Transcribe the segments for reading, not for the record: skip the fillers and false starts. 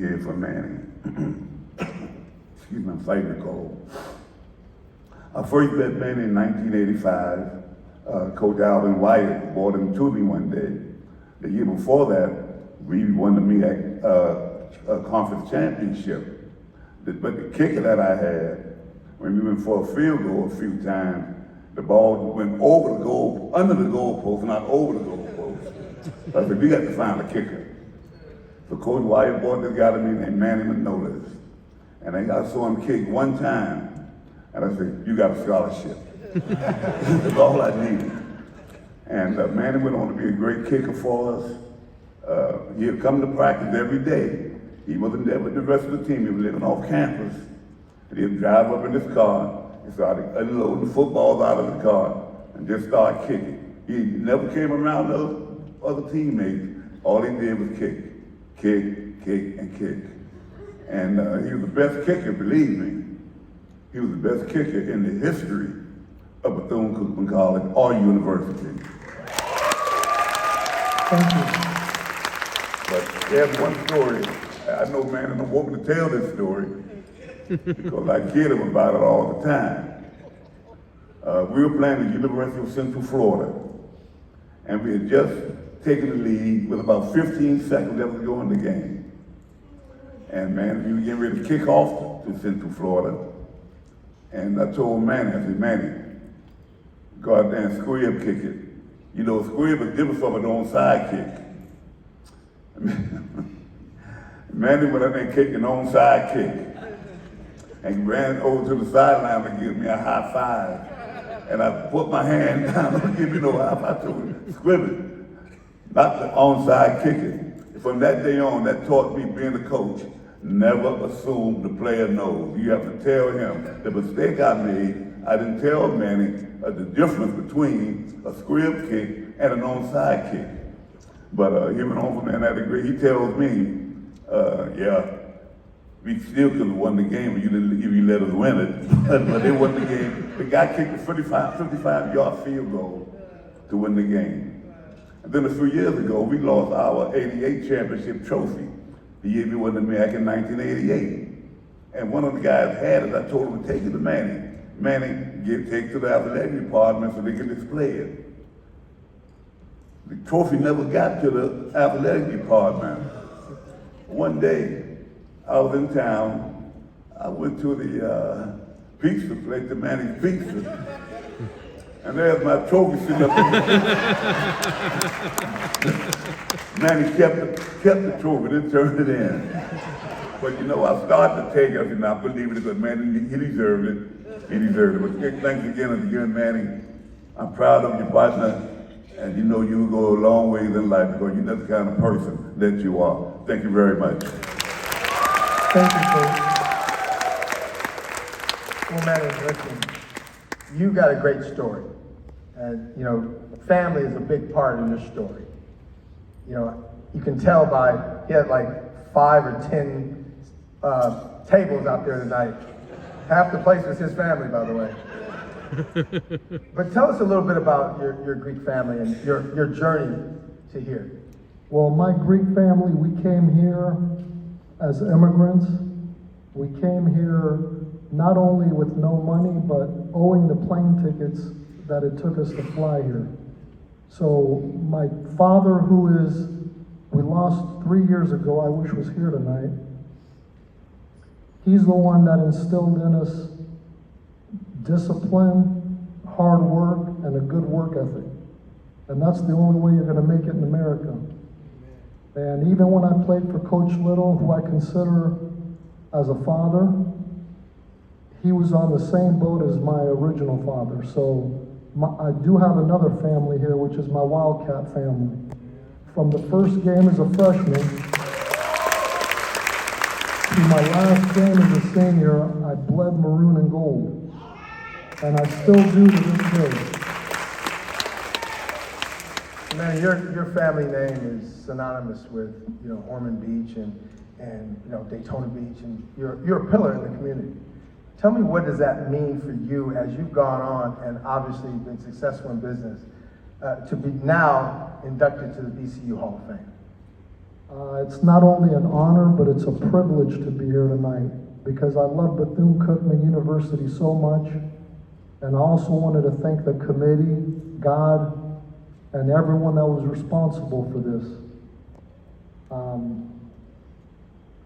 here for Manny. Excuse me, I'm fighting the cold. I first met Manny in 1985. Coach Alvin Wyatt brought him to me one day. The year before that, we won the MEAC conference championship. But the kicker that I had, when we went for a field goal a few times, the ball went over the goal, under the goalpost, not over the goalpost. I said, we got to find a kicker. So Coach Wyatt brought this guy to me named Manny Manolas. And I saw him kick one time, and I said, you got a scholarship. That's all I needed. And Manny went on to be a great kicker for us. He'd come to practice every day. He wasn't there with the rest of the team. He was living off campus. And he'd drive up in his car and started unloading footballs out of the car and just start kicking. He never came around other teammates. All he did was kick, and kick. And he was the best kicker, believe me. He was the best kicker in the history of Bethune-Cookman College or university. Thank you. But there's one story. I know Manny don't want me to tell this story because I kid him about it all the time. We were playing at the University of Central Florida, and we had just taken the lead with about 15 seconds left to go in the game. And man, we were getting ready to kick off to Central Florida. And I told Manny, I said, Manny, go out there and squib kick it. You know, squib is different from an onside kick. Manny went out there and kicked an onside kick. And he ran over to the sideline to give me a high five. And I put my hand down, don't give me no high five, I told him, squib it, not the onside kicking. From that day on, that taught me being a coach, never assume the player knows. You have to tell him the mistake I made. I didn't tell Manny the difference between a squib kick and an onside kick. But he went on from there and had a great, he tells me, yeah, we still could have won the game if you let us win it. But they won the game. The guy kicked a 55-yard field goal to win the game. And then a few years ago, we lost our '88 championship trophy. The year we won the MEAC in 1988. And one of the guys had it. I told him to take it to Manny. Manny, take it to the athletic department so they can display it. The trophy never got to the athletic department. One day, I was in town. I went to the pizza place, the Manny's Pizza. And there's my trophy sitting up there. Manny kept the trophy, didn't turn it in. But you know, I started to take it, I did not believe it, because Manny, he deserved it. He deserved it. But thanks again, Manny. I'm proud of your partner, and you know you will go a long ways in life because you're the kind of person that you are. Thank you very much. Thank you, Coach. Well, Manny, listen, you got a great story. And, you know, family is a big part of your story. You know, you can tell by, he had like 5 or 10 tables out there tonight. Half the place was his family, by the way. But tell us a little bit about your Greek family and your journey to here. Well, my Greek family, we came here as immigrants. We came here not only with no money, but owing the plane tickets that it took us to fly here. So my father, we lost 3 years ago, I wish was here tonight. He's the one that instilled in us discipline, hard work, and a good work ethic. And that's the only way you're gonna make it in America. And even when I played for Coach Little, who I consider as a father, he was on the same boat as my original father. So I do have another family here, which is my Wildcat family. From the first game as a freshman to my last game as a senior, I bled maroon and gold. And I still do to this day. Man, your family name is synonymous with, you know, Ormond Beach and you know, Daytona Beach, and you're a pillar in the community. Tell me, what does that mean for you as you've gone on and obviously been successful in business to be now inducted to the BCU Hall of Fame? It's not only an honor, but it's a privilege to be here tonight because I love Bethune-Cookman University so much. And I also wanted to thank the committee, God, and everyone that was responsible for this.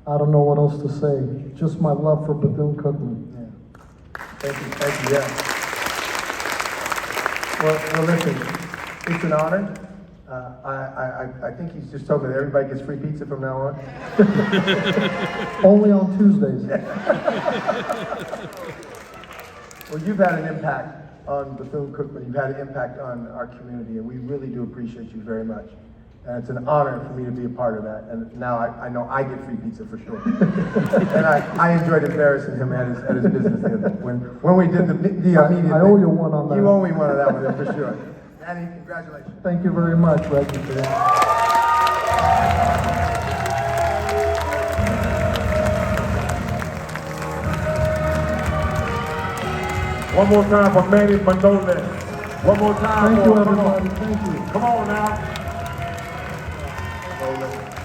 I don't know what else to say. Just my love for Bethune-Cookman. Yeah. Thank you, yeah. Well, listen, it's an honor. I think he's just told me that everybody gets free pizza from now on. Only on Tuesdays. Well, you've had an impact on Bethune-Cookman. You've had an impact on our community, and we really do appreciate you very much. And it's an honor for me to be a part of that. And now I know I get free pizza for sure. And I enjoyed embarrassing him at his business the other day. When we did the immediate I owe you one on that. You owe me one of that one for sure. Manny, congratulations. Thank you very much, Reggie, for that. One more time for Manny Manolas. One more time. Thank you, Come on. everybody. Thank you. Come on now. Manolas.